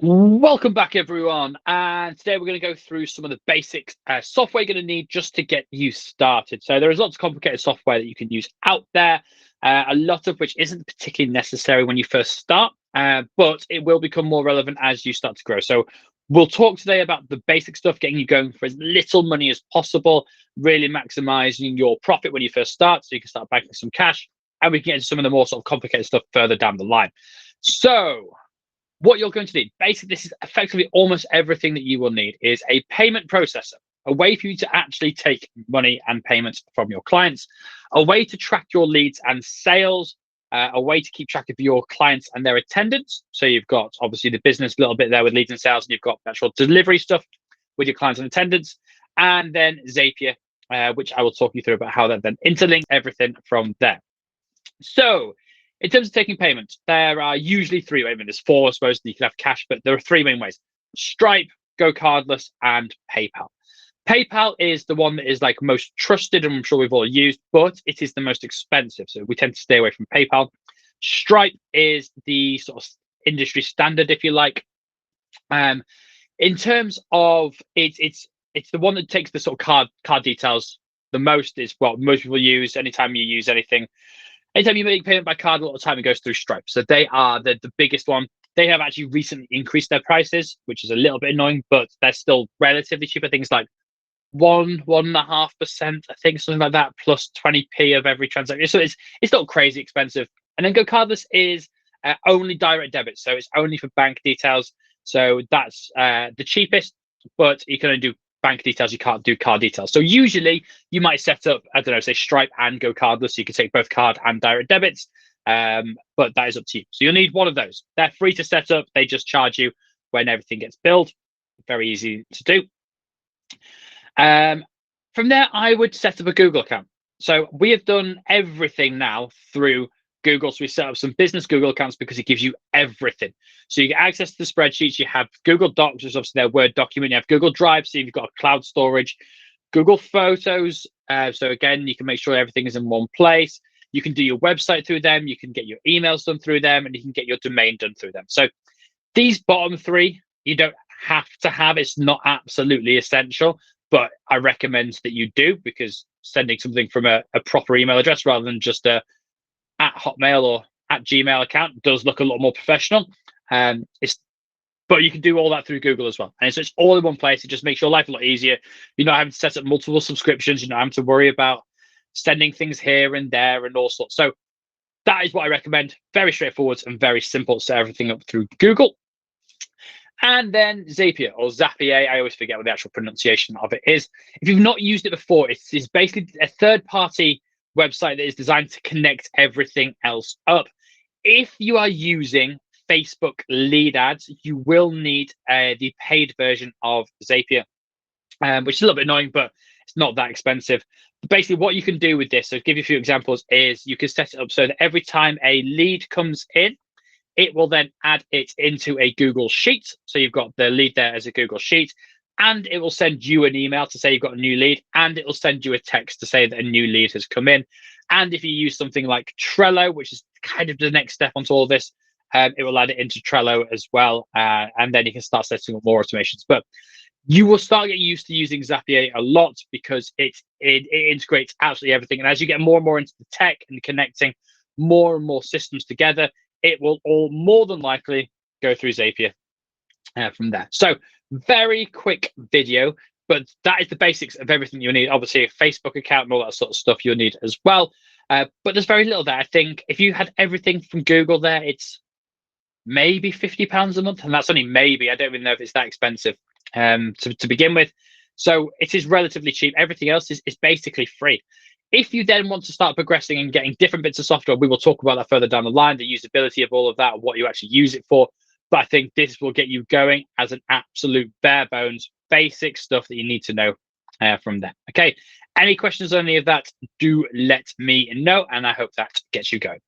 Welcome back, everyone. And today we're going to go through some of the basic software you're going to need just to get you started. So there is lots of complicated software that you can use out there, a lot of which isn't particularly necessary when you first start, but it will become more relevant as you start to grow. So we'll talk today about the basic stuff, getting you going for as little money as possible, really maximizing your profit when you first start so you can start banking some cash. And we can get into some of the more sort of complicated stuff further down the line. So what you're going to need, basically, this is effectively almost everything that you will need, is a payment processor, a way for you to actually take money and payments from your clients, a way to track your leads and sales, a way to keep track of your clients and their attendance. So you've got obviously the business a little bit there with leads and sales, and you've got actual delivery stuff with your clients and attendance, and then Zapier, which I will talk you through about how that then interlinks everything from there. So in terms of taking payments, there are usually three ways. I mean, there's four, I suppose, you can have cash, but there are three main ways: Stripe, Go Cardless, and PayPal. PayPal is the one that is like most trusted, and I'm sure we've all used, but it is the most expensive. So we tend to stay away from PayPal. Stripe is the sort of industry standard, if you like. In terms of it's the one that takes the sort of card details the most, is what most people use anytime you use anything. Anytime you make payment by card, a lot of the time it goes through Stripe. So they are the biggest one. They have actually recently increased their prices, which is a little bit annoying, but they're still relatively cheaper. Things like 1.5%, I think, something like that, plus 20p of every transaction. So it's not crazy expensive. And then Go Cardless is only direct debit, so it's only for bank details. So that's the cheapest, but you can only do bank details, you can't do card details. So usually you might set up, I don't know, say Stripe and Go Cardless, so you can take both card and direct debits, but that is up to you. So you'll need one of those. They're free to set up. They just charge you when everything gets billed. Very easy to do. From there, I would set up a Google account. So we have done everything now through Google. So we set up some business Google accounts because it gives you everything. So you get access to the spreadsheets. You have Google Docs, which is obviously their Word document. You have Google Drive, so you've got cloud storage. Google Photos. So again, you can make sure everything is in one place. You can do your website through them. You can get your emails done through them, and you can get your domain done through them. So these bottom three, you don't have to have. It's not absolutely essential, but I recommend that you do, because sending something from a proper email address rather than just a at Hotmail or at Gmail account does look a lot more professional. But you can do all that through Google as well. And so it's all in one place. It just makes your life a lot easier. You're not having to set up multiple subscriptions. You're not having to worry about sending things here and there and all sorts. So that is what I recommend. Very straightforward and very simple. Set everything up through Google. And then Zapier, or Zapier, I always forget what the actual pronunciation of it is. If you've not used it before, it's basically a third-party website that is designed to connect everything else up. If you are using Facebook lead ads, you will need the paid version of Zapier, which is a little bit annoying, but it's not that expensive. But basically, what you can do with this, so to give you a few examples, is you can set it up so that every time a lead comes in, it will then add it into a Google Sheet. So you've got the lead there as a Google Sheet, and it will send you an email to say you've got a new lead, and it will send you a text to say that a new lead has come in. And if you use something like Trello, which is kind of the next step onto all this, it will add it into Trello as well. And then you can start setting up more automations. But you will start getting used to using Zapier a lot because it integrates absolutely everything. And as you get more and more into the tech and connecting more and more systems together, it will all more than likely go through Zapier from there. So very quick video, but that is the basics of everything you need. Obviously, a Facebook account and all that sort of stuff you'll need as well. But there's very little there. I think if you had everything from Google there, it's maybe £50 a month. And that's only maybe. I don't even know if it's that expensive to begin with. So it is relatively cheap. Everything else is basically free. If you then want to start progressing and getting different bits of software, we will talk about that further down the line, the usability of all of that, what you actually use it for. But I think this will get you going as an absolute bare bones, basic stuff that you need to know from there. Okay, any questions on any of that, do let me know, and I hope that gets you going.